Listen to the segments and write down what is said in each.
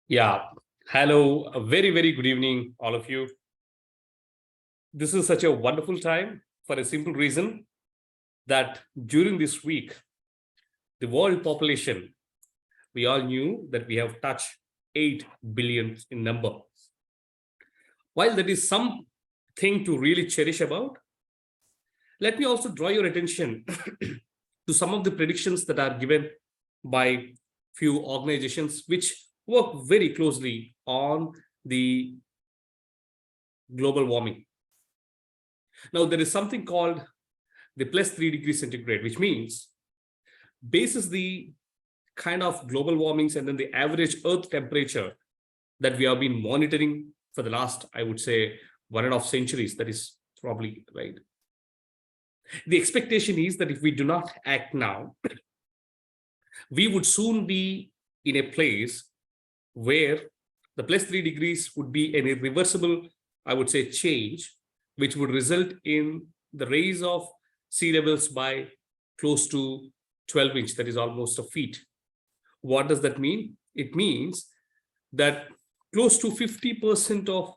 Yeah. Hello. A very, very good evening, all of you. This is such a wonderful time for a simple reason that during this week, the world population, we all knew that we have touched 8 billion in number. While that is something to really cherish about, let me also draw your attention to some of the predictions that are given by few organizations which work very closely on the global warming. Now, there is something called the plus 3 degrees centigrade, which means bases the kind of global warmings and then the average earth temperature that we have been monitoring for the last, I would say, 1.5 centuries. That is probably right. The expectation is that if we do not act now, we would soon be in a place where the plus 3 degrees would be an irreversible, I would say, change, which would result in the rise of sea levels by close to 12 inch, that is almost a feet. What does that mean? It means that close to 50% of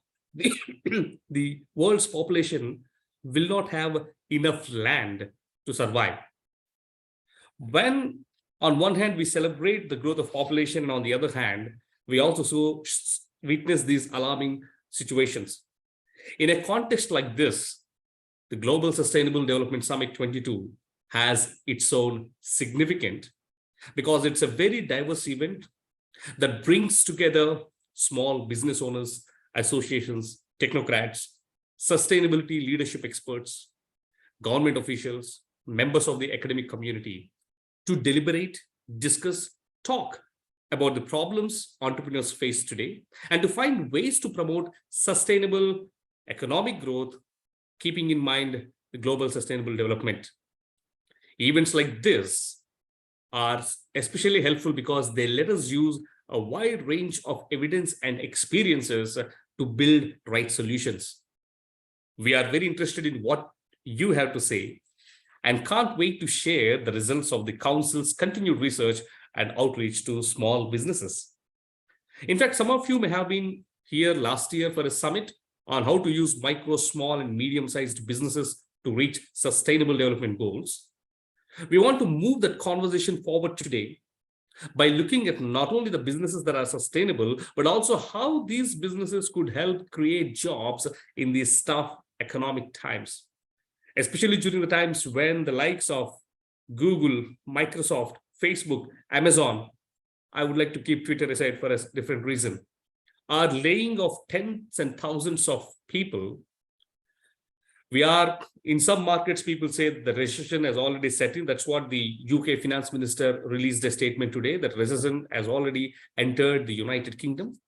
the world's population will not have enough land to survive. When on one hand we celebrate the growth of population, and on the other hand we also witness these alarming situations. In a context like this, the Global Sustainable Development Summit 22 has its own significance because it's a very diverse event that brings together small business owners, associations, technocrats, sustainability leadership experts, government officials, members of the academic community to deliberate, discuss, talk about the problems entrepreneurs face today and to find ways to promote sustainable economic growth, keeping in mind the global sustainable development. Events like this are especially helpful because they let us use a wide range of evidence and experiences to build right solutions. We are very interested in what you have to say and can't wait to share the results of the Council's continued research and outreach to small businesses. In fact, some of you may have been here last year for a summit on how to use micro, small, and medium-sized businesses to reach sustainable development goals. We want to move that conversation forward today by looking at not only the businesses that are sustainable, but also how these businesses could help create jobs in these tough economic times, especially during the times when the likes of Google, Microsoft, Facebook, Amazon, I would like to keep Twitter aside for a different reason, are laying off tens and thousands of people. We are, in some markets, people say the recession has already set in. That's what the UK finance minister released a statement today, that recession has already entered the United Kingdom.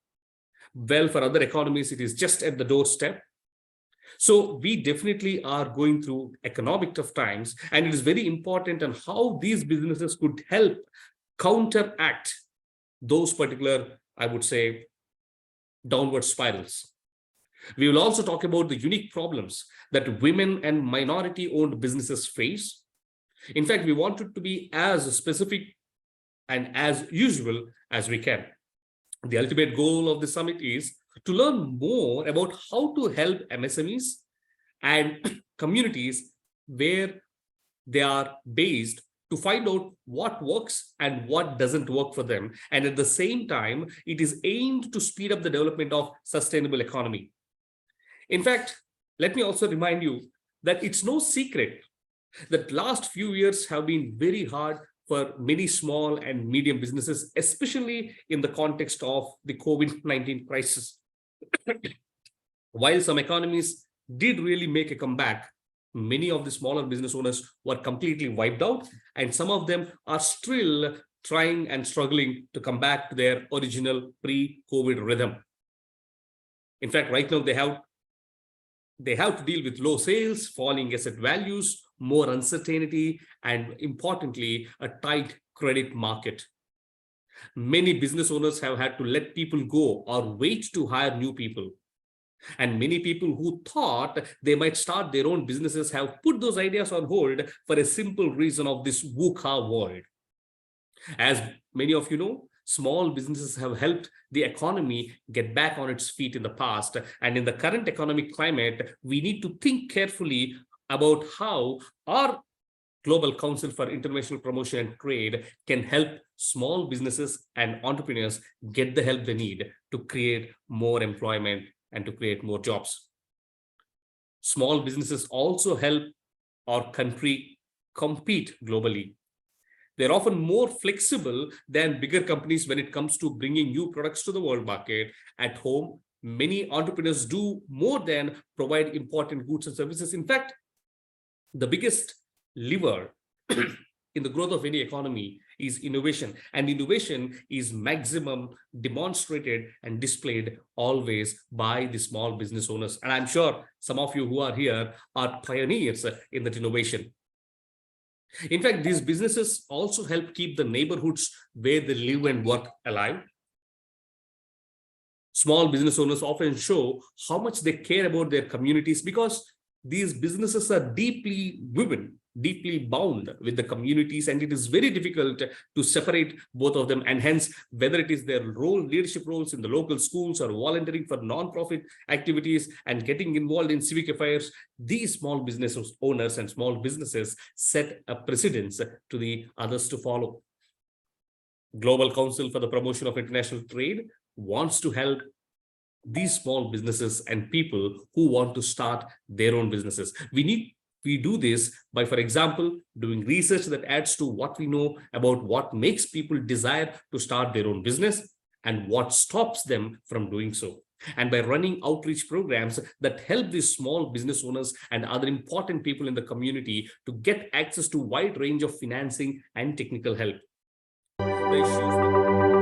Well, for other economies, it is just at the doorstep. So we definitely are going through economic tough times, and it is very important on how these businesses could help counteract those particular, I would say, downward spirals. We will also talk about the unique problems that women and minority-owned businesses face. In fact, we want it to be as specific and as usual as we can. The ultimate goal of the summit is to learn more about how to help MSMEs and communities where they are based to find out what works and what doesn't work for them. And at the same time, it is aimed to speed up the development of sustainable economy. In fact, let me also remind you that it's no secret that last few years have been very hard for many small and medium businesses, especially in the context of the COVID-19 crisis. While some economies did really make a comeback, many of the smaller business owners were completely wiped out, and some of them are still trying and struggling to come back to their original pre-COVID rhythm. In fact, right now they have to deal with low sales, falling asset values, more uncertainty, and importantly, a tight credit market. Many business owners have had to let people go or wait to hire new people. And many people who thought they might start their own businesses have put those ideas on hold for a simple reason of this VUCA world. As many of you know, Small businesses have helped the economy get back on its feet in the past. And in the current economic climate, we need to think carefully about how our Global Council for International Promotion and Trade can help small businesses and entrepreneurs get the help they need to create more employment and to create more jobs. Small businesses also help our country compete globally. They're often more flexible than bigger companies when it comes to bringing new products to the world market. At home, many entrepreneurs do more than provide important goods and services. In fact, the biggest lever in the growth of any economy is innovation, and innovation is maximum demonstrated and displayed always by the small business owners. And I'm sure some of you who are here are pioneers in that innovation. In fact, these businesses also help keep the neighborhoods where they live and work alive. Small business owners often show how much they care about their communities because these businesses are deeply woven, deeply bound with the communities, and it is very difficult to separate both of them. And hence, whether it is their leadership roles in the local schools or volunteering for non-profit activities and getting involved in civic affairs, these small business owners and small businesses set a precedence to the others to follow. Global Council for the Promotion of International Trade wants to help these small businesses and people who want to start their own businesses. We do this by, for example, doing research that adds to what we know about what makes people desire to start their own business and what stops them from doing so. And by running outreach programs that help these small business owners and other important people in the community to get access to a wide range of financing and technical help. The issues